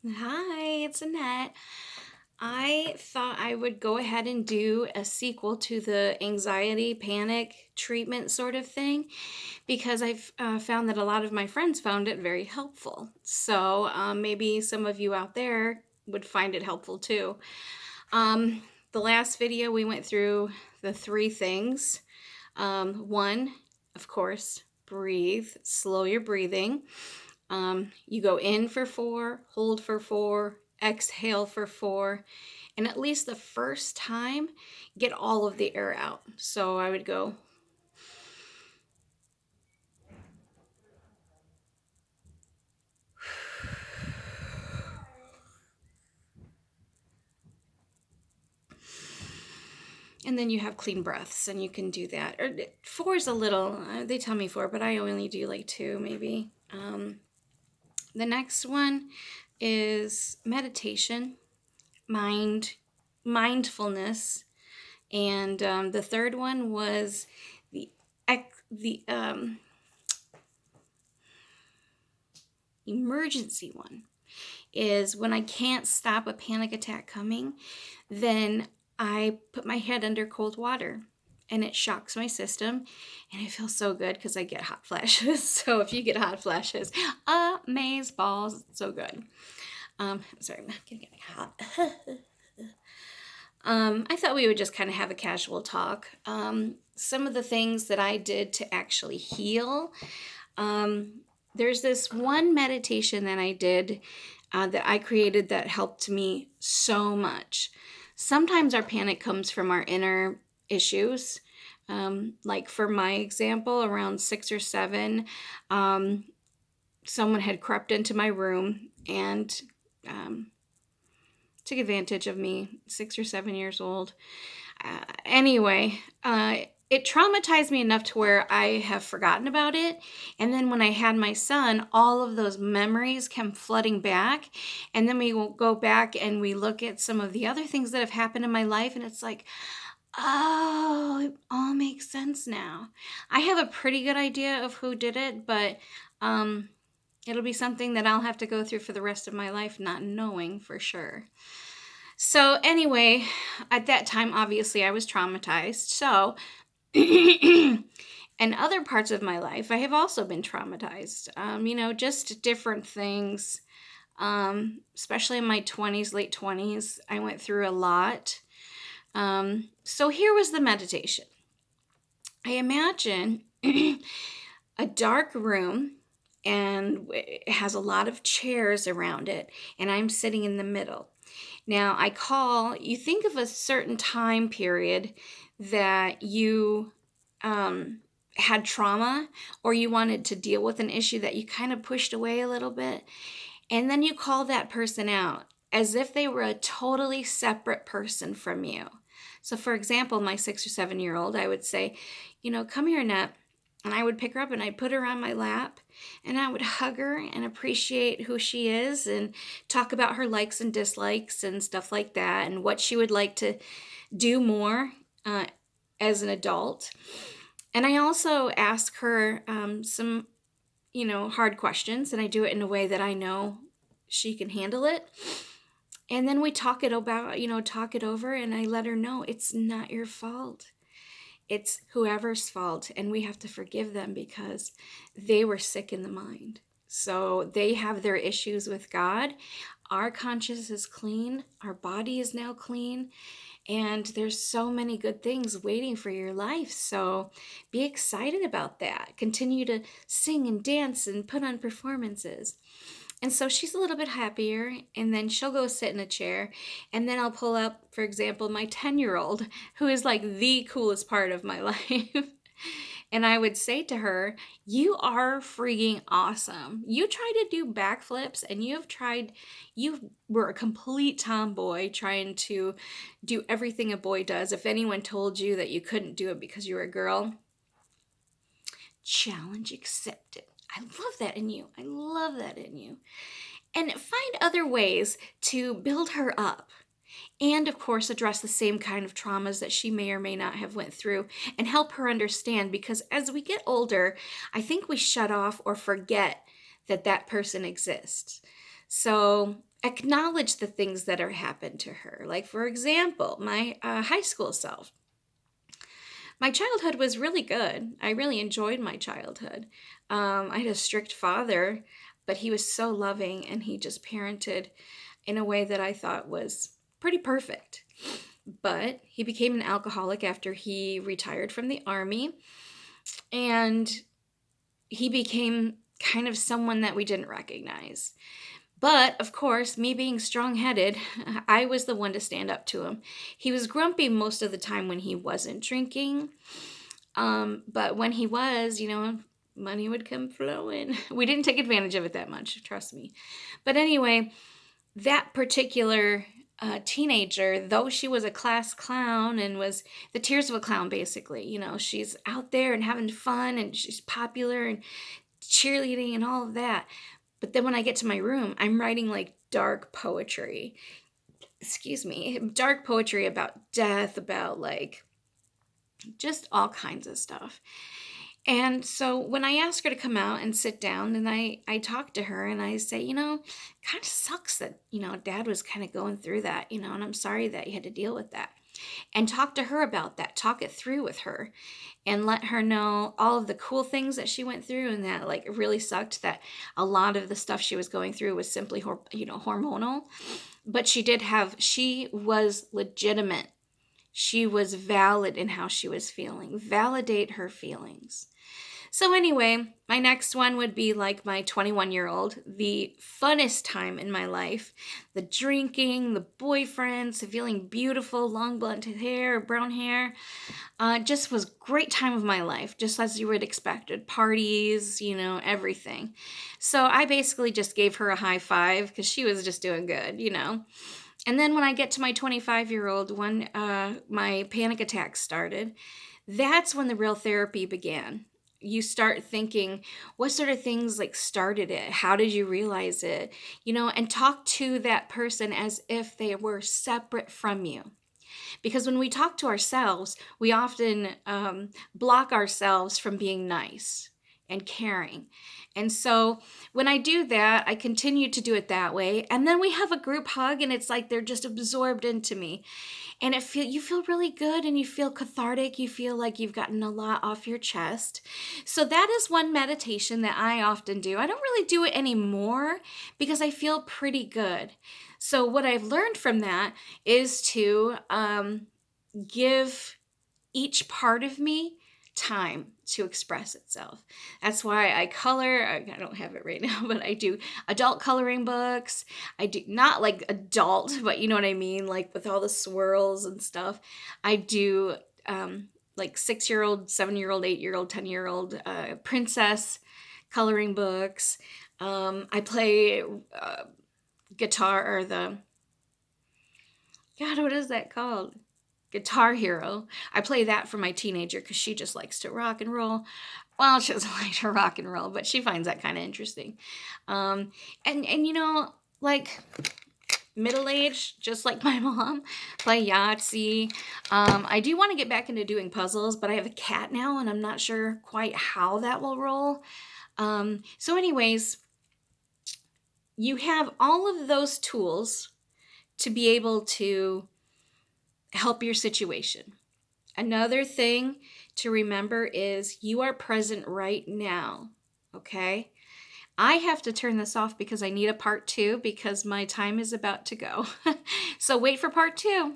Hi, it's Annette. I thought I would go ahead and do a sequel to the anxiety panic treatment sort of thing because I've found that a lot of my friends found it very helpful. So maybe some of you out there would find it helpful too. Um, the last video we went through the three things. One, of course, breathe, slow your breathing. You go in for 4, hold for 4, exhale for 4, and at least the first time, get all of the air out. So I would go, and then you have clean breaths, and you can do that. Or 4 is a little, they tell me 4, but I only do like 2 maybe. The next one is meditation, mindfulness, and the third one was the the emergency one is when I can't stop a panic attack coming, then I put my head under cold water and it shocks my system and it feels so good because I get hot flashes. So if you get hot flashes, amaze balls, it's so good. Sorry, I'm getting hot. I thought we would just kind of have a casual talk. Some of the things that I did to actually heal. There's this one meditation that I did that I created that helped me so much. Sometimes our panic comes from our inner issues. Like for my example, around 6 or 7, someone had crept into my room and took advantage of me, 6 or 7 years old. Anyway, it traumatized me enough to where I have forgotten about it. And then when I had my son, all of those memories come flooding back. And then we will go back and we look at some of the other things that have happened in my life. And it's like, oh, it all makes sense now. I have a pretty good idea of who did it, but it'll be something that I'll have to go through for the rest of my life, not knowing for sure. So, anyway, at that time, obviously, I was traumatized. So, in other parts of my life, I have also been traumatized. Just different things. Especially in my 20s, late 20s, I went through a lot. So, here was the meditation. I imagine a dark room and it has a lot of chairs around it, and I'm sitting in the middle. Now, you think of a certain time period that you had trauma or you wanted to deal with an issue that you kind of pushed away a little bit, and then you call that person out as if they were a totally separate person from you. So, for example, my 6 or 7 year old, I would say, come here, Annette. And I would pick her up and I'd put her on my lap and I would hug her and appreciate who she is and talk about her likes and dislikes and stuff like that and what she would like to do more as an adult. And I also ask her some, hard questions, and I do it in a way that I know she can handle it. And then we talk it over, and I let her know it's not your fault. It's whoever's fault, and we have to forgive them because they were sick in the mind. So they have their issues with God. Our conscience is clean. Our body is now clean. And there's so many good things waiting for your life. So be excited about that. Continue to sing and dance and put on performances. And so she's a little bit happier, and then she'll go sit in a chair, and then I'll pull up, for example, my 10-year-old, who is like the coolest part of my life. And I would say to her, you are freaking awesome. You tried to do backflips and you were a complete tomboy trying to do everything a boy does. If anyone told you that you couldn't do it because you were a girl, challenge accepted. I love that in you. I love that in you. And find other ways to build her up, and of course address the same kind of traumas that she may or may not have went through and help her understand, because as we get older, I think we shut off or forget that that person exists. So acknowledge the things that are happened to her. Like, for example, my high school self. My childhood was really good. I really enjoyed my childhood. I had a strict father, but he was so loving and he just parented in a way that I thought was pretty perfect. But he became an alcoholic after he retired from the army, and he became kind of someone that we didn't recognize. But of course, me being strong headed, I was the one to stand up to him. He was grumpy most of the time when he wasn't drinking. But when he was, money would come flowing. We didn't take advantage of it that much, trust me. But anyway, that particular teenager, though she was a class clown and was the tears of a clown, basically, she's out there and having fun and she's popular and cheerleading and all of that. But then when I get to my room, I'm writing like dark poetry. Excuse me, dark poetry about death, about like just all kinds of stuff. And so when I ask her to come out and sit down, and I talk to her and I say, kind of sucks that, Dad was kind of going through that, and I'm sorry that you had to deal with that. And talk to her about that, talk it through with her, and let her know all of the cool things that she went through, and that like it really sucked that a lot of the stuff she was going through was simply, hormonal. But she was legitimate. She was valid in how she was feeling. Validate her feelings. So anyway, my next one would be like my 21-year-old, the funnest time in my life. The drinking, the boyfriends, the feeling beautiful, long blonde hair, brown hair. Just was great time of my life, just as you would expect. Parties, everything. So I basically just gave her a high five because she was just doing good, And then when I get to my 25-year-old, when my panic attacks started, that's when the real therapy began. You start thinking, what sort of things like started it? How did you realize it? And talk to that person as if they were separate from you. Because when we talk to ourselves, we often block ourselves from being nice and caring. And so when I do that, I continue to do it that way. And then we have a group hug and it's like they're just absorbed into me. And you feel really good and you feel cathartic. You feel like you've gotten a lot off your chest. So that is one meditation that I often do. I don't really do it anymore because I feel pretty good. So what I've learned from that is to give each part of me time to express itself. That's why I color. I don't have it right now, but I do adult coloring books. I do not like adult, but you know what I mean, like with all the swirls and stuff. I do like 6-year-old, 7-year-old, 8-year-old, 10-year-old princess coloring books. I play guitar, or what is that called? Guitar Hero. I play that for my teenager because she just likes to rock and roll. Well, she doesn't like to rock and roll, but she finds that kind of interesting. And like middle-aged, just like my mom, play Yahtzee. I do want to get back into doing puzzles, but I have a cat now and I'm not sure quite how that will roll. So anyways, you have all of those tools to be able to help your situation. Another thing to remember is you are present right now, okay? I have to turn this off because I need a part 2 because my time is about to go. So wait for part 2.